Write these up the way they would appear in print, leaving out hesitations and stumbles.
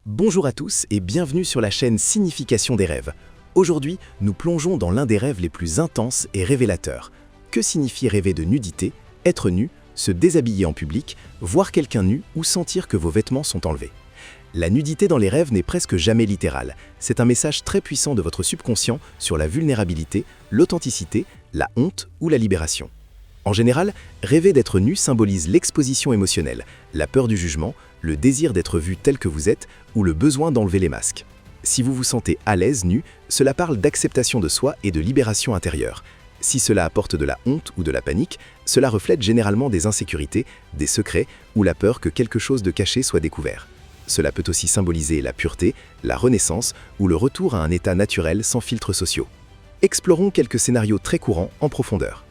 Bonjour à tous et bienvenue sur la chaîne Signification des rêves. Aujourd'hui, nous plongeons dans l'un des rêves les plus intenses et révélateurs. Que signifie rêver de nudité, être nu, se déshabiller en public, voir quelqu'un nu ou sentir que vos vêtements sont enlevés? La nudité dans les rêves n'est presque jamais littérale. C'est un message très puissant de votre subconscient sur la vulnérabilité, l'authenticité, la honte ou la libération. En général, rêver d'être nu symbolise l'exposition émotionnelle, la peur du jugement, le désir d'être vu tel que vous êtes ou le besoin d'enlever les masques. Si vous vous sentez à l'aise nu, cela parle d'acceptation de soi et de libération intérieure. Si cela apporte de la honte ou de la panique, cela reflète généralement des insécurités, des secrets ou la peur que quelque chose de caché soit découvert. Cela peut aussi symboliser la pureté, la renaissance ou le retour à un état naturel sans filtres sociaux. Explorons quelques scénarios très courants en profondeur.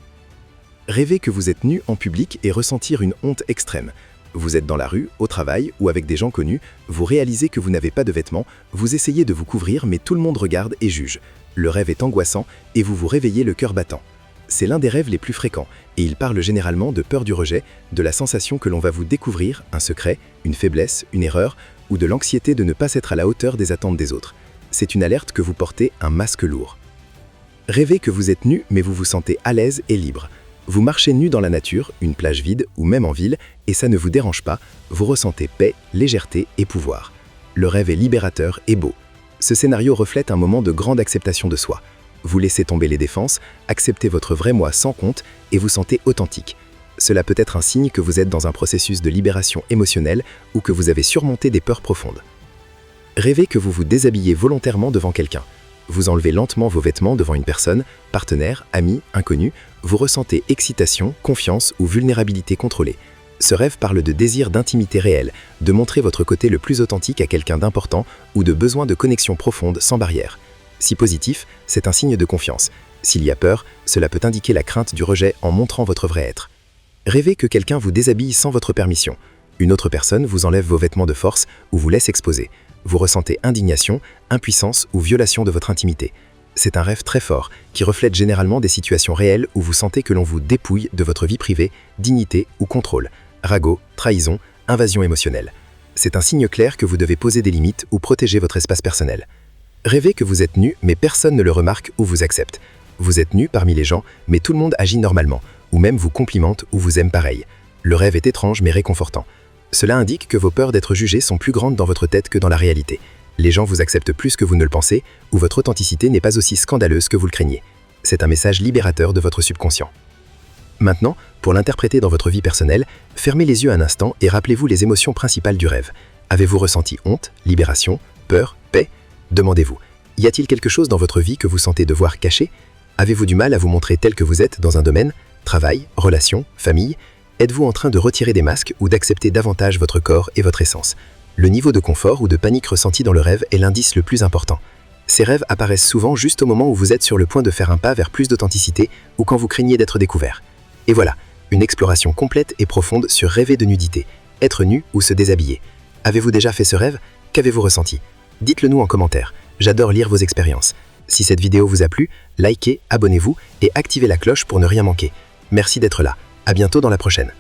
Rêver que vous êtes nu en public et ressentir une honte extrême. Vous êtes dans la rue, au travail ou avec des gens connus, vous réalisez que vous n'avez pas de vêtements, vous essayez de vous couvrir mais tout le monde regarde et juge. Le rêve est angoissant et vous vous réveillez le cœur battant. C'est l'un des rêves les plus fréquents et il parle généralement de peur du rejet, de la sensation que l'on va vous découvrir, un secret, une faiblesse, une erreur ou de l'anxiété de ne pas être à la hauteur des attentes des autres. C'est une alerte que vous portez un masque lourd. Rêvez que vous êtes nu mais vous vous sentez à l'aise et libre. Vous marchez nu dans la nature, une plage vide ou même en ville, et ça ne vous dérange pas, vous ressentez paix, légèreté et pouvoir. Le rêve est libérateur et beau. Ce scénario reflète un moment de grande acceptation de soi. Vous laissez tomber les défenses, acceptez votre vrai moi sans compte et vous sentez authentique. Cela peut être un signe que vous êtes dans un processus de libération émotionnelle ou que vous avez surmonté des peurs profondes. Rêvez que vous vous déshabillez volontairement devant quelqu'un. Vous enlevez lentement vos vêtements devant une personne, partenaire, ami, inconnu, vous ressentez excitation, confiance ou vulnérabilité contrôlée. Ce rêve parle de désir d'intimité réelle, de montrer votre côté le plus authentique à quelqu'un d'important ou de besoin de connexion profonde sans barrière. Si positif, c'est un signe de confiance. S'il y a peur, cela peut indiquer la crainte du rejet en montrant votre vrai être. Rêvez que quelqu'un vous déshabille sans votre permission. Une autre personne vous enlève vos vêtements de force ou vous laisse exposer. Vous ressentez indignation, impuissance ou violation de votre intimité. C'est un rêve très fort qui reflète généralement des situations réelles où vous sentez que l'on vous dépouille de votre vie privée, dignité ou contrôle. Ragot, trahison, invasion émotionnelle. C'est un signe clair que vous devez poser des limites ou protéger votre espace personnel. Rêvez que vous êtes nu mais personne ne le remarque ou vous accepte. Vous êtes nu parmi les gens mais tout le monde agit normalement, ou même vous complimente ou vous aime pareil. Le rêve est étrange mais réconfortant. Cela indique que vos peurs d'être jugé sont plus grandes dans votre tête que dans la réalité. Les gens vous acceptent plus que vous ne le pensez, ou votre authenticité n'est pas aussi scandaleuse que vous le craignez. C'est un message libérateur de votre subconscient. Maintenant, pour l'interpréter dans votre vie personnelle, fermez les yeux un instant et rappelez-vous les émotions principales du rêve. Avez-vous ressenti honte, libération, peur, paix? Demandez-vous, y a-t-il quelque chose dans votre vie que vous sentez devoir cacher? Avez-vous du mal à vous montrer tel que vous êtes dans un domaine? Travail, relations, famille? Êtes-vous en train de retirer des masques ou d'accepter davantage votre corps et votre essence? Le niveau de confort ou de panique ressenti dans le rêve est l'indice le plus important. Ces rêves apparaissent souvent juste au moment où vous êtes sur le point de faire un pas vers plus d'authenticité ou quand vous craignez d'être découvert. Et voilà, une exploration complète et profonde sur rêver de nudité, être nu ou se déshabiller. Avez-vous déjà fait ce rêve? Qu'avez-vous ressenti? Dites-le nous en commentaire, j'adore lire vos expériences. Si cette vidéo vous a plu, likez, abonnez-vous et activez la cloche pour ne rien manquer. Merci d'être là. À bientôt dans la prochaine.